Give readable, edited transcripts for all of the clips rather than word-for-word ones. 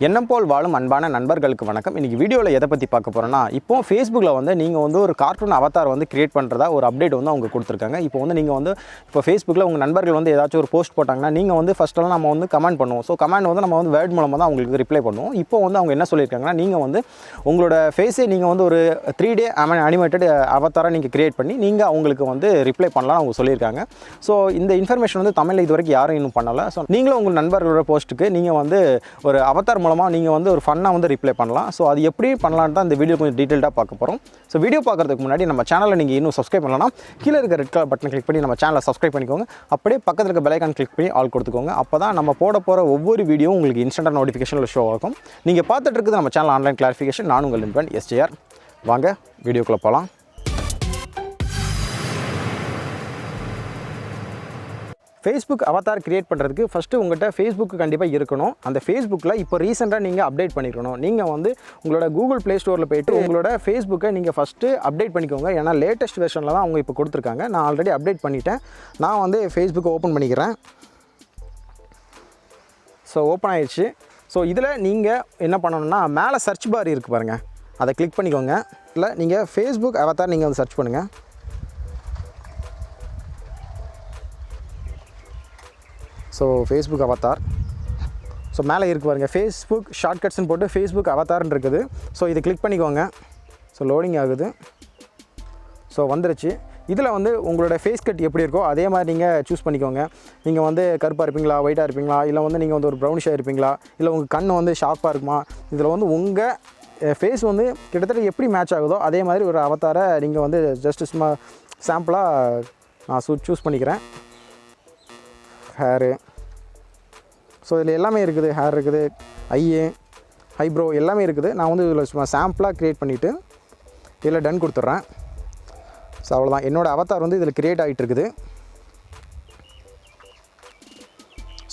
எண்ணம் போல் வாழும் அன்பான நண்பர்களுக்கு வணக்கம். இன்றைக்கி வீடியோவில் எதை பற்றி பார்க்க போகிறோன்னா, இப்போ ஃபேஸ்புக்கில் வந்து நீங்கள் வந்து ஒரு கார்ட்டூன் அவதார் வந்து கிரியேட் பண்ணுறதா ஒரு அப்டேட் வந்து அவங்க கொடுத்துருக்காங்க. இப்போ வந்து நீங்கள் வந்து இப்போ ஃபேஸ்புக்கில் உங்கள் நண்பர்கள் வந்து ஏதாச்சும் ஒரு போஸ்ட் போட்டாங்கன்னா நீங்கள் வந்து ஃபஸ்ட்டெல்லாம் நம்ம வந்து கமெண்ட் பண்ணுவோம். ஸோ கமெண்ட் வந்து நம்ம வந்து வேர்ட் மூலமாக தான் அவங்களுக்கு ரிப்ளை பண்ணுவோம். இப்போ வந்து அவங்க என்ன சொல்லியிருக்காங்கன்னா, நீங்கள் வந்து உங்களோட ஃபேஸே நீங்கள் வந்து ஒரு 3D அனிமேட்டட் அவதாரை நீங்கள் கிரியேட் பண்ணி நீங்கள் அவங்களுக்கு வந்து ரிப்ளை பண்ணலாம்னு அவங்க சொல்லியிருக்காங்க. ஸோ இந்த இன்ஃபர்மேஷன் வந்து தமிழில் இது வரைக்கும் யாரும் இன்னும் பண்ணலை. ஸோ நீங்களும் உங்கள் நண்பர்களோட போஸ்ட்டுக்கு நீங்கள் வந்து ஒரு அவதார் மூலமாக நீங்கள் வந்து ஒரு ஃபன்னாக வந்து ரிப்ளை பண்ணலாம். ஸோ அது எப்படி பண்ணலான்னு தான் இந்த வீடியோ கொஞ்சம் டீட்டெயில்டாக பார்க்க போகிறோம். ஸோ வீடியோ பார்க்குறதுக்கு முன்னாடி நம்ம சேனலை நீங்கள் இன்னும் சப்ஸ்கிரைப் பண்ணலாம், கீழே இருக்க ரெட் கலர் பட்டனை கிளிக் பண்ணி நம்ம சேனலை சப்ஸ்கிரைப் பண்ணிக்கோங்க. அப்படியே பக்கத்தில் இருக்க பெல் ஐகான் கிளிக் பண்ணி ஆல் கொடுத்துக்கோங்க. அப்போ தான் நம்ம போட போகிற ஒவ்வொரு வீடியோ உங்களுக்கு இன்ஸ்டன்ட்டாக நோட்டிஃபிகேஷனில் ஷோ ஆகும். நீங்கள் பார்த்துட்டு இருக்குது நம்ம சேனல் ஆன்லைன் கிளாரிஃபிகேஷன். நான் உங்கள் நண்பன் S.J.Ram. வாங்க வீடியோக்குள்ளே போகலாம். ஃபேஸ்புக் அவதார் கிரியேட் பண்ணுறதுக்கு ஃபஸ்ட்டு உங்கள்கிட்ட ஃபேஸ்புக்கு கண்டிப்பாக இருக்கணும். அந்த ஃபேஸ்புக்கில் இப்போ ரீசெண்டாக நீங்கள் அப்டேட் பண்ணிக்கணும். நீங்கள் வந்து உங்களோட கூகுள் ப்ளே ஸ்டோரில் போய்ட்டு உங்களோட ஃபேஸ்புக்கை நீங்கள் ஃபஸ்ட்டு அப்டேட் பண்ணிக்கோங்க. ஏன்னா லேட்டஸ்ட் வெர்ஷனில் தான் அவங்க இப்போ கொடுத்துருக்காங்க. நான் ஆல்ரெடி அப்டேட் பண்ணிட்டேன். நான் வந்து ஃபேஸ்புக்கை ஓப்பன் பண்ணிக்கிறேன். ஸோ ஓப்பன் ஆயிடுச்சு. ஸோ இதில் நீங்கள் என்ன பண்ணணும்னா, மேலே சர்ச் பார் இருக்குது பாருங்கள், அதை கிளிக் பண்ணிக்கோங்க. இல்லை நீங்கள் ஃபேஸ்புக் அவதார் நீங்கள் வந்து சர்ச் பண்ணுங்கள். ஸோ ஃபேஸ்புக் அவதார், ஸோ மேலே இருக்கு பாருங்கள், ஃபேஸ்புக் ஷார்ட்கட்ஸ்ன்னு போட்டு ஃபேஸ்புக் அவதார்ன்னு இருக்குது. ஸோ இதை கிளிக் பண்ணிக்கோங்க. ஸோ லோடிங் ஆகுது. ஸோ வந்துருச்சு. இதில் வந்து உங்களோட ஃபேஸ் கட் எப்படி இருக்கோ அதே மாதிரி நீங்கள் சூஸ் பண்ணிக்கோங்க. நீங்கள் வந்து கருப்பாக இருப்பீங்களா, ஒயிட்டாக இருப்பீங்களா, இல்லை வந்து நீங்கள் வந்து ஒரு ப்ரௌனிஷாக இருப்பீங்களா, இல்லை உங்கள் கண் வந்து ஷார்ப்பாக இருக்குமா. இதில் வந்து உங்கள் ஃபேஸ் வந்து கிட்டத்தட்ட எப்படி மேட்ச் ஆகுதோ அதே மாதிரி ஒரு அவதாரை நீங்கள் வந்து ஜஸ்ட் சும்மா சாம்பிளாக நான் சூஸ் பண்ணிக்கிறேன். ஹேரு, ஸோ இதில் எல்லாமே இருக்குது. ஹேர் இருக்குது, ஐப்ரோ எல்லாமே இருக்குது. நான் வந்து இதில் சும்மா சாம்பிளாக க்ரியேட் பண்ணிவிட்டு இதில் டன் கொடுத்துட்றேன். ஸோ அவ்வளோதான், என்னோடய அவதார் வந்து இதில் க்ரியேட் ஆகிட்டு இருக்குது.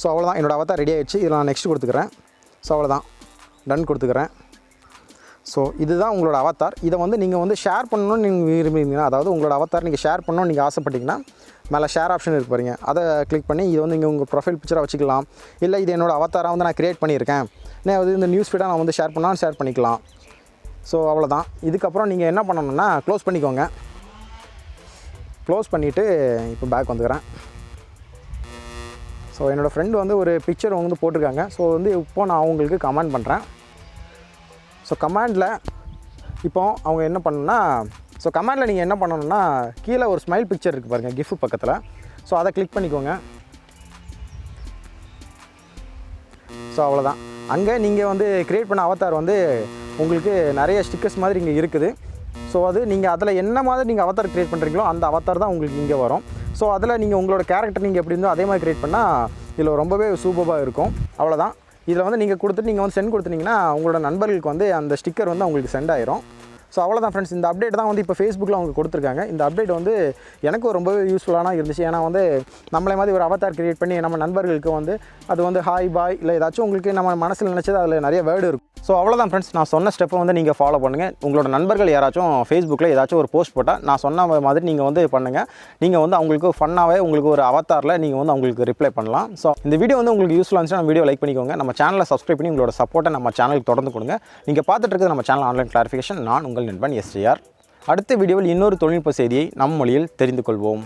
ஸோ அவ்வளோதான், என்னோடய அவதார் ரெடி ஆகிடுச்சு. இதில் நான் நெக்ஸ்ட் கொடுத்துக்கிறேன். ஸோ அவ்வளோதான், டன் கொடுத்துக்கிறேன். ஸோ இதுதான் உங்களோட அவதார். இதை வந்து நீங்கள் வந்து ஷேர் பண்ணணும்னு நீங்கள் விரும்புகிறீங்கன்னா, அதாவது உங்களோட அவதார் நீங்கள் ஷேர் பண்ணணும்னு நீங்கள் ஆசைப்பட்டீங்கன்னா மேலே ஷேர் ஆப்ஷன் இருக்கு பாருங்க, அதை கிளிக் பண்ணி இது வந்து நீங்கள் உங்கள் ப்ரொஃபைல் பிக்சராக வச்சுக்கலாம். இல்லை இது என்னோடய அவதாராக வந்து நான் க்ரியேட் பண்ணியிருக்கேன், நான் வந்து இந்த நியூஸ் ஃபீடாக நான் வந்து ஷேர் பண்ணாலும் ஷேர் பண்ணிக்கலாம். ஸோ அவ்வளோதான். இதுக்கப்புறம் நீங்கள் என்ன பண்ணணும்னா க்ளோஸ் பண்ணிக்கோங்க. க்ளோஸ் பண்ணிவிட்டு இப்போ பேக் வந்துக்கிறேன். ஸோ என்னோடய ஃப்ரெண்டு வந்து ஒரு பிக்சர் வந்து போட்டிருக்காங்க. ஸோ வந்து இப்போது நான் அவங்களுக்கு கமெண்ட் பண்ணுறேன். ஸோ கமெண்டில் இப்போ அவங்க என்ன பண்ணணுன்னா, ஸோ கமெண்டில் நீங்கள் என்ன பண்ணணுன்னா, கீழே ஒரு ஸ்மைல் பிக்சர் இருக்குது பாருங்கள், கிஃப்ட் பக்கத்தில். ஸோ அதை கிளிக் பண்ணிக்கோங்க. ஸோ அவ்வளோதான். அங்கே நீங்கள் வந்து க்ரியேட் பண்ண அவதார் வந்து உங்களுக்கு நிறைய ஸ்டிக்கர்ஸ் மாதிரி இங்கே இருக்குது. ஸோ அது நீங்கள் அதில் என்ன மாதிரி நீங்கள் அவதார் க்ரியேட் பண்ணுறீங்களோ அந்த அவதார் தான் உங்களுக்கு இங்கே வரும். ஸோ அதில் நீங்கள் உங்களோட கேரக்டர் நீங்கள் எப்படி இருந்தோ அதே மாதிரி க்ரியேட் பண்ணால் இதில் ரொம்பவே சூப்பராக இருக்கும். அவ்வளோதான். இதில் வந்து நீங்கள் கொடுத்துட்டு நீங்கள் வந்து சென்ட் கொடுத்துட்டிங்கன்னா உங்களோட நண்பர்களுக்கு வந்து அந்த ஸ்டிக்கர் வந்து அவங்களுக்கு சென்ட் ஆயிரும். ஸோ அவ்வளோதான் ஃப்ரெண்ட்ஸ். இந்த அப்டேட் தான் வந்து இப்போ ஃபேஸ்புக்கில் அவங்க கொடுத்துருக்காங்க. இந்த அப்டேட் வந்து எனக்கு ரொம்பவே யூஸ்ஃபுல்லான இருந்துச்சு. ஏன்னா வந்து நம்மளே மாதிரி ஒரு அவதார் க்ரியேட் பண்ணி நம்ம நண்பர்களுக்கு வந்து அது வந்து ஹாய் பாய் இல்லை ஏதாச்சும் உங்களுக்கு நம்ம மனசில் நினச்சது அதில் நிறைய வேர்டு இருக்கும். ஸோ அவ்வளோதான் ஃப்ரெண்ட்ஸ். நான் சொன்ன ஸ்டெப்பை வந்து நீங்கள் ஃபாலோ பண்ணுங்கள். உங்களோட நண்பர்கள் யாராச்சும் ஃபேஸ்புக்கில் ஏதாச்சும் ஒரு போஸ்ட் போட்டால் நான் சொன்ன மாதிரி நீங்கள் வந்து பண்ணுங்கள். நீங்கள் வந்து அவங்களுக்கு ஃபன்னாகவே உங்களுக்கு ஒரு அவதாரில் நீங்கள் வந்து அவங்களுக்கு ரிப்ளை பண்ணலாம். ஸோ இந்த வீடியோ வந்து உங்களுக்கு யூஸ்ஃபுல்லாக இருந்துச்சுன்னா நம்ம வீடியோ லைக் பண்ணிக்கோங்க. நம்ம சேனலை சப்ஸ்கிரைப் பண்ணி உங்களோட சப்போர்ட்டை நம்ம சேனலுக்கு தொடர்ந்து கொடுங்க. நீங்கள் பார்த்துட்டு இருக்குது நம்ம சேனல் ஆன்லைன் கிளாரிஃபிகேஷன். நான் உங்கள் நண்பன் S.J.Ram. அடுத்த வீடியோவில் இன்னொரு தொழில்நுட்ப செய்தியை நம் மொழியில் தெரிந்து கொள்வோம்.